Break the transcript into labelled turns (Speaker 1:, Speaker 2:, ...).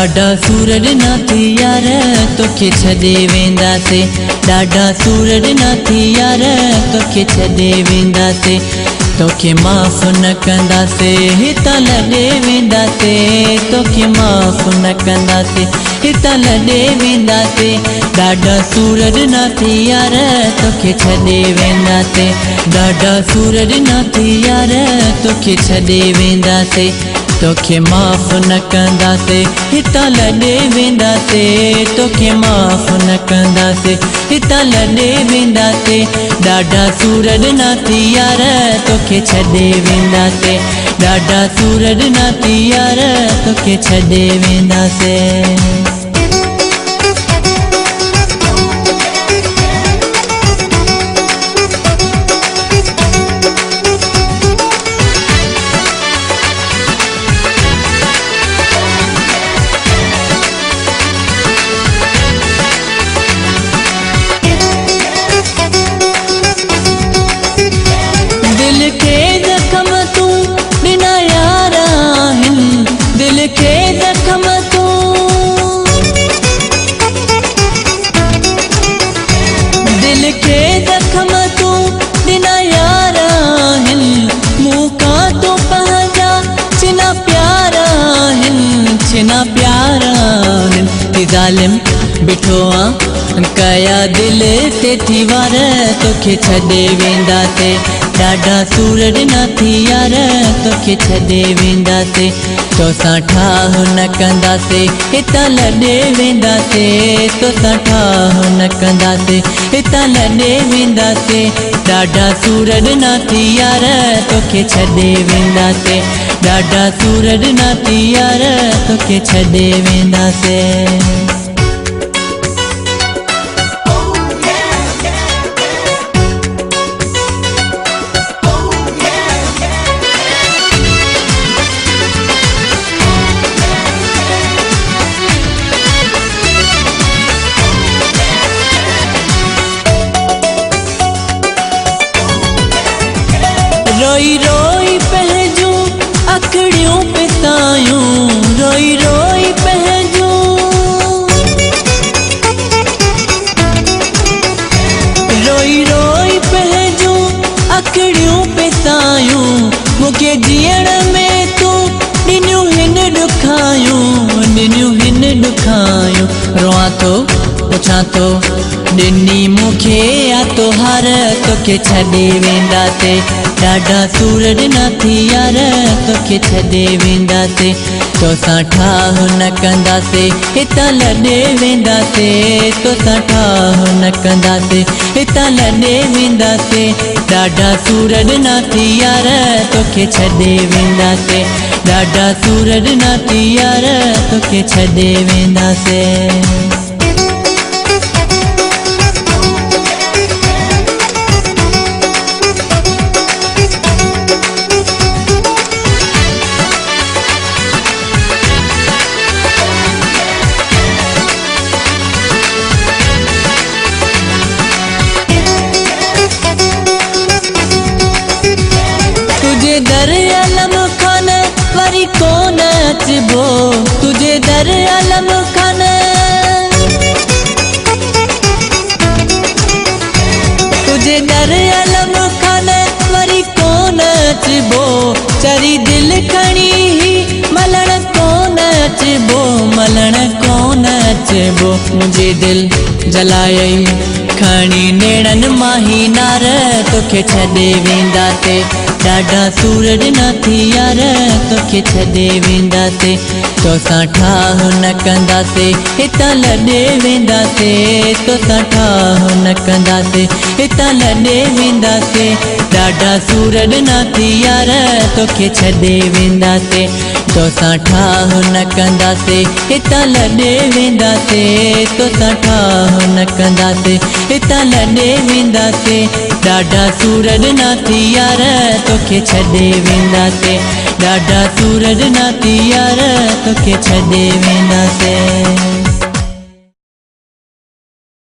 Speaker 1: ॾाढा सूर ॾिना थी यार तोखे छॾे वेंदासीं ॾाढा सूर ॾिना थी यार तोखे छॾे वेंदासीं तोखे माफ़ न कंदासीं हितां लॾे वेंदासीं तोखे माफ़ न कंदासीं हितां लॾे वेंदासीं ॾाढा सूर ॾिना थी यार तोखे छॾे वेंदासीं ॾाढा सूर ॾिना थी यार तोखे छॾे वेंदासीं तोखे माफ़ न कंदासीं हितां लॾे वेंदासीं तोखे माफ़ न कंदासीं हितां लॾे वेंदासीं ॾाढा सूर ॾिना थी यार तोखे छॾे वेंदासीं ॾाढा सूर ॾिना थी यार तोखे छॾे वेंदासीं दिल के जख्म तू ॾिना यार आहिनि दिल के जख्म तू दिल के जख्म तू ॾिना यार आहिनि मूं खां तो पंहिंजा छिना प्यार आहिनि छिना प्यार आहिनि ज़ालिम बिठो कया दिल ते थी वार तोखे छॾे वेंदासीं ॾाढा सूर ॾिना थी यार तोखे छॾे वेंदासीं तोसां ठाह न कंदासीं हितां लॾे वेंदासीं तोसां ठाह न कंदासीं हितां लॾे वेंदासीं ॾाढा सूर ॾिना थी यार तोखे छॾे वेंदासीं ॾाढा सूर ॾिना थी यार तोखे छॾे वेंदासीं रोई रोई पंहिंजूं अखिड़ियूं पिसायूं रोई रोई पंहिंजूं रोई रोई पंहिंजूं अखिड़ियूं पिसायूं मूंखे जीअण में तूं ॾिनियूं हिन ॾुखायूं ॾिनियूं हिन ॾुखायूं रोआं थो पुछां थो ॾिनी मूंखे या तोहार तोखे छॾे वेंदासीं ॾाढा सूर ॾिना थी यार तोखे छॾे वेंदासीं तोसां ठाह न कंदासीं हितां लॾे वेंदासीं तोसां ठाह न कंदासीं हितां लॾे वेंदासीं ॾाढा सूर ॾिना थी यार तोखे छॾे वेंदासीं ॾाढा सूर ॾिना थी यार तोखे छॾे वेंदासीं तुझे दर अलम खान वरी कोन अचबो तुझे दर अलम खान तुझे दर अलम खान वरी कोन अचबो चरी दिल खणी ही मलण कोन अचबो मलण कोन अचबो मुंहिंजी दिल जलायई खणी नेड़न माही नार तोखे छॾे वेंदासीं ॾाढा सूर ॾिना थी यार तोखे छॾे वेंदासीं तोसां ठाह न कंदासीं हितां लॾे वेंदासीं तोसां ठाह न कंदासीं हितां लॾे वेंदासीं ॾाढा सूर ॾिना थी यार तोखे छॾे वेंदासीं तोसां ठाह न कंदासीं हितां लॾे वेंदासीं तोसां ठाह न कंदासीं हितां लॾे वेंदासीं ॾाढा सूर ॾिना थी यार तोखे छॾे वेंदासीं ॾाढा सूर ॾिना थी यार तोखे छॾे वेंदासीं